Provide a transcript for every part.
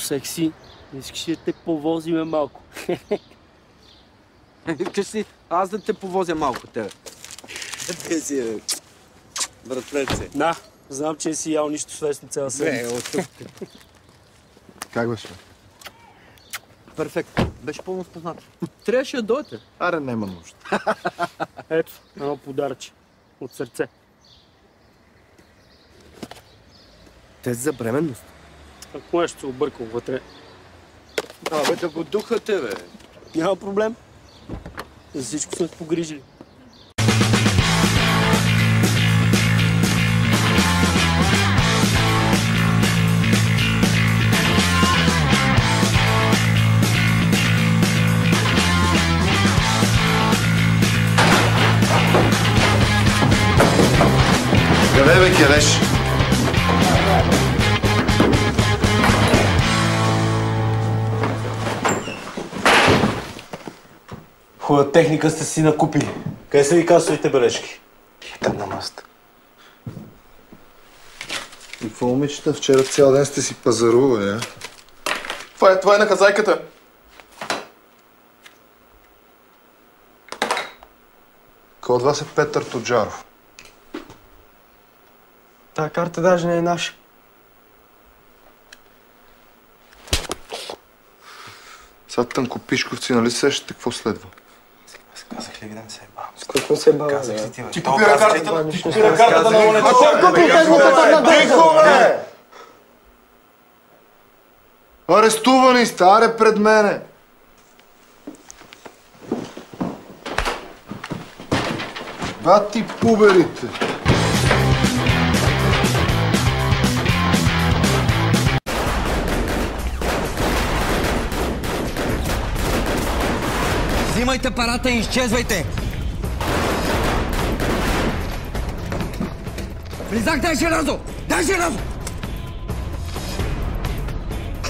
секси. Искаш да те повозиме малко. Искаш си аз да те повозя малко тебе. Те си, братлеце. Да, знам, че си ял нищо свестно цяла седмица. От тук. Как беше? Перфектно. Беше пълно спознат. Трябваше да дойдете. Аре, няма нужда. Ето, едно подаръче. От сърце. Тест за бременност. Ако нещо се объркал вътре. Абе, да го духате, бе. Няма проблем. За всичко сме погрижили. Къде бе, Келеш? Хубава техника сте си накупили. Къде са ви касовите бележки? Там на маста. И какво, момичета? Вчера цял ден сте си пазарували, а? Това е наказайката. Кой от вас е Петър Тоджаров? Тая карта даже не е наша. Сега тънкопишковци, нали сещате какво следва? Казах ли ви да не се ебавам? С какво се ебавам? Казах ли ти, бе? Ти копира картата на Олене. Тихо, бе! Арестувани сте, аре пред мене! Бати пуберите! Взимайте парата и изчезвайте! Влизах, дай желязо! Дай желязо!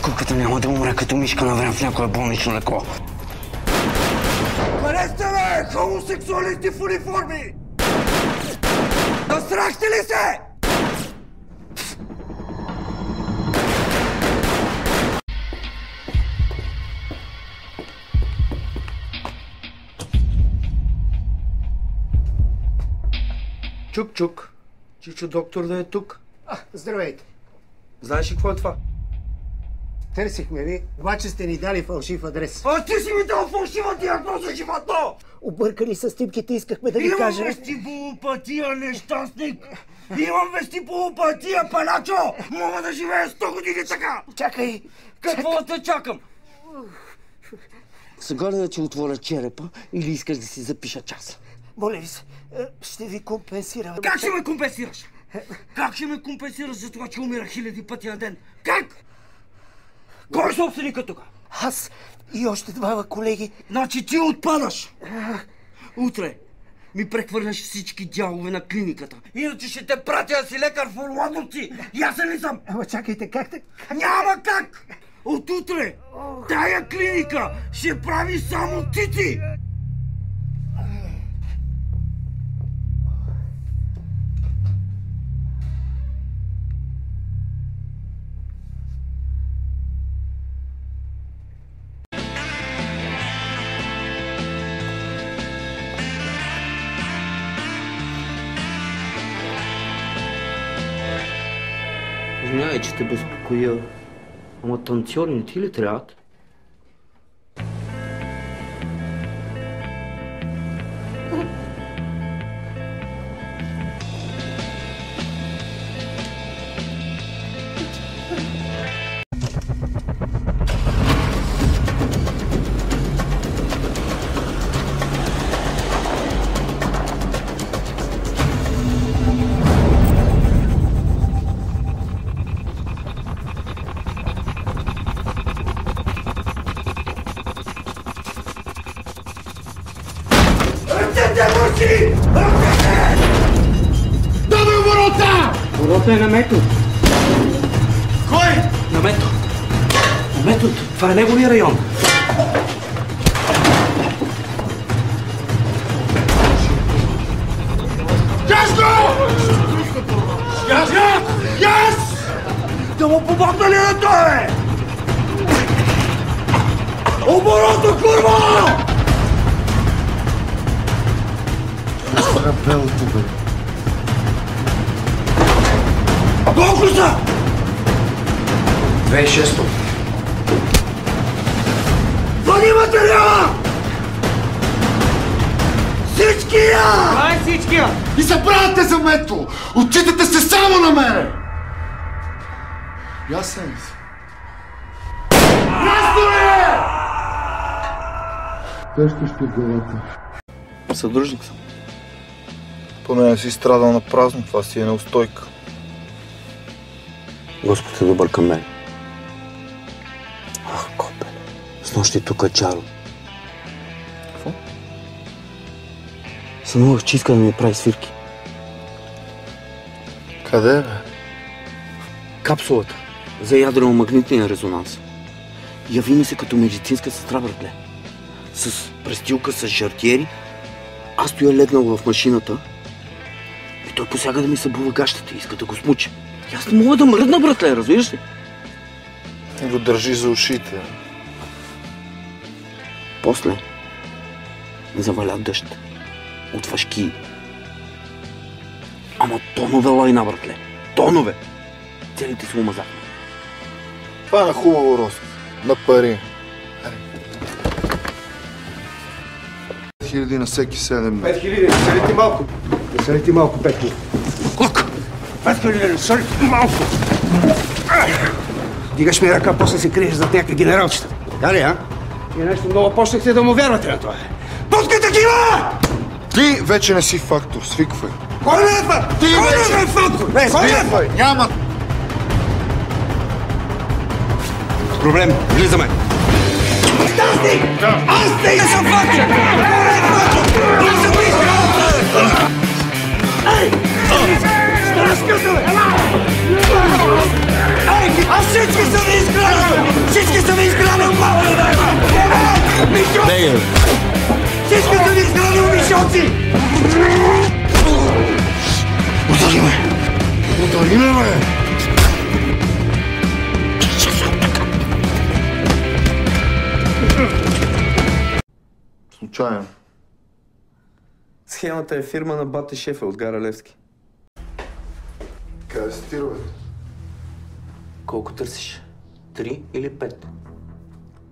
Куката няма да умре като мишка на време в някое болнично леко. Къде сте, бе? Хомосексуалисти в униформи! Настрахте ли се? Чук-чук. Чичо доктор да е тук. Здравейте. Знаеш ли какво е това? Търсихме ви, обаче сте ни дали фалшив адрес. А ти си ми дал фалшива диагноза, животно! Объркали с типките, искахме да ви кажем. Имам вестибулопатия, нещастник! Имам вестибулопатия, палачо! Мога да живея 100 години така! Чакай! Какво да те чакам? Сега ли да ти отворя черепа или искаш да си запиша час? Моля ви се, ще ви компенсирам. Как ще ме компенсираш? Как ще ме компенсираш за това, че умира хиляди пъти на ден? Как? Кой е собственика тук? Аз и още двама колеги. Значи ти отпадаш! Утре ми прехвърляш всички дялове на клиниката. Иначе ще те пратя да си лекар в Орландовци. Ясен ли съм? Ама чакайте, как? Няма как! От утре тая клиника ще прави само цици! Извинявай, че те безпокоя. Ама танцори не ти ли трябват? Давай ворота! Ворота е на Мето. Кой? На Мето. На Мето, това е неговия район. Ясно! Яс! Да му помогна ли на той, бе? оборота, курва! Белото, бе. Колко са? 2600. Вади материала! Всичкия! Ай, всичкия! И се правите за метро! Отчитате се само на мене! Ясен ли си? Ясно ли? Тежко ще главата. Съдружник съм. Поне не си страдал на празно, това си е неустойка. Господ е добър към мен. Ах, копеле. С нощи тук е Джаро. Какво? Сънувах, че иска да ми прави свирки. Къде, бе? Капсулата за ядрено-магнитния резонанс. Яви ми се като медицинска сестра, братле. С престилка, с жартиери. Аз стоя легнал в машината и той посяга да ми събува гащата и иска да го смучи. И аз не мога да мръдна, братле, разбираш ли? И го държи за ушите. После заваля дъжд от въшки. Ама тонове лайна, братле. Тонове! Целите се омазахме. Това е на хубаво, Роско. На пари. 5000 на всеки 7 дни. 5000, сели ти малко. Сели ти малко, 5000. Колко? 5000, сели ти малко. Дигаш ми ръка, после се криеш зад някакви генералчета. Да ли, а? И нещо много почнахте да му вярвате на това. Пускай такива! Ти вече не си фактор, свиквай. Кой не е фактор? Ти Кой вече не е фактор? Не, кой не е фактор? Няма. Проблем, влизаме. Аз не съм фактор! Кой не е фактор? Аз съм изградата! Ей! Страшката, бе! Ей! Аз всички съм ви изградал! Всички съм ви изградал, мама! Мишоци! Всички съм ви изградал, мишоци! Удари ме! Удари ме, бе! Случайно. Схемата е фирма на бате шефа от Гара Левски. Къде си ти, бе? Колко търсиш? 3 или 5?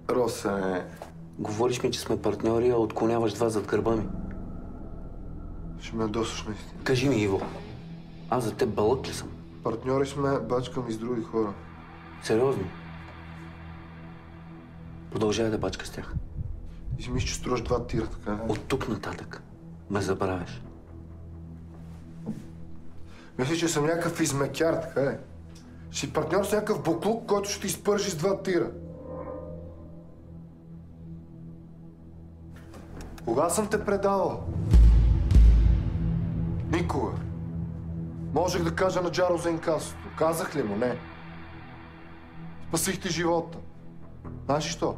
Росе, Говориш ми, че сме партньори, а отклоняваш 2 зад гърба ми. ще ме досъш наистина. Кажи ми, Иво, аз за теб бълък ли съм? Партньори сме, бачкам и с други хора. Сериозно? Продължавай да бачка с тях. И си мислиш, че строиш 2 тира, така? От тук нататък ме забравяш. Мислиш, че съм някакъв измекяр, така е? Ще си партньор с някакъв буклук, който ще ти изпържи с 2 тира. Кога съм те предавал? Никога. Можех да кажа на Джаро за инкасото. Казах ли му? Не. Спасих ти живота. Знаеш ли що?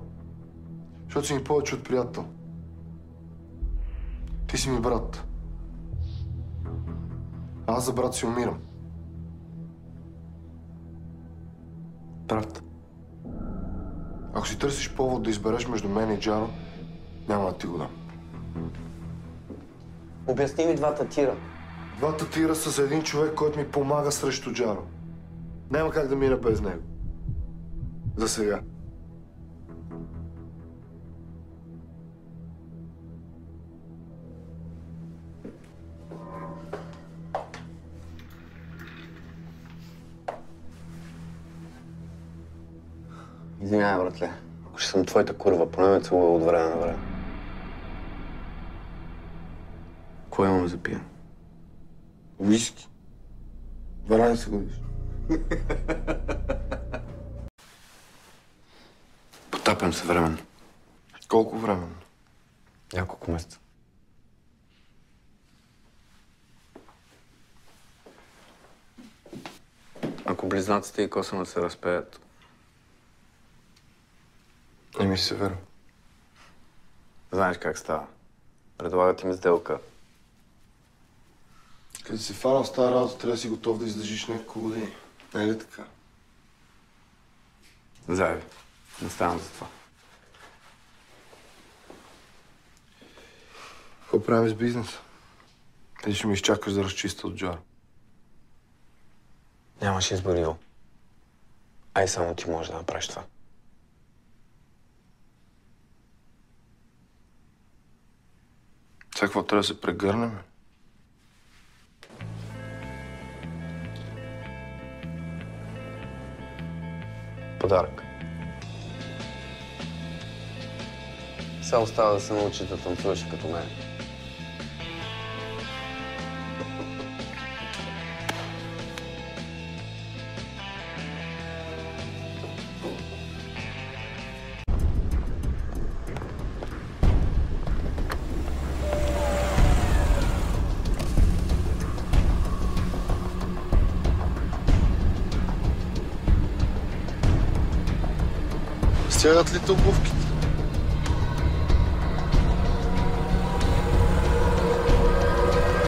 Защото си ми повече от приятел. Ти си ми брат. Аз за брат си умирам. Брат. Ако си търсиш повод да избереш между мен и Джаро, няма да ти го дам. Обясни ми 2 тира. 2 тира са за един човек, който ми помага срещу Джаро. Няма как да мина без него. За сега. Извинявай, братле. Ако ще съм твоята курва, поне ме целува от време на време. Кое имам за пия? Уиски. 12 годиш. Потапям се временно. Колко временно? Няколко месеца. Ако близнаците и косъмът се разпеят, Не ми се вярва. знаеш как става. Предлагат им сделка. Като си фанал с тази работа, трябва да си готов да издържиш няколко години. Не е ли така? Заеби. Не ставам за това. Какво правим с бизнеса? Или ще ми изчакаш да разчиста от Джаро? Нямаш избор, Иво. Ай, само ти можеш да направиш това. Сега какво трябва да се прегърнем? Подарък. Сега остава да се научи да танцуваш като мен. Стягат ли обувките?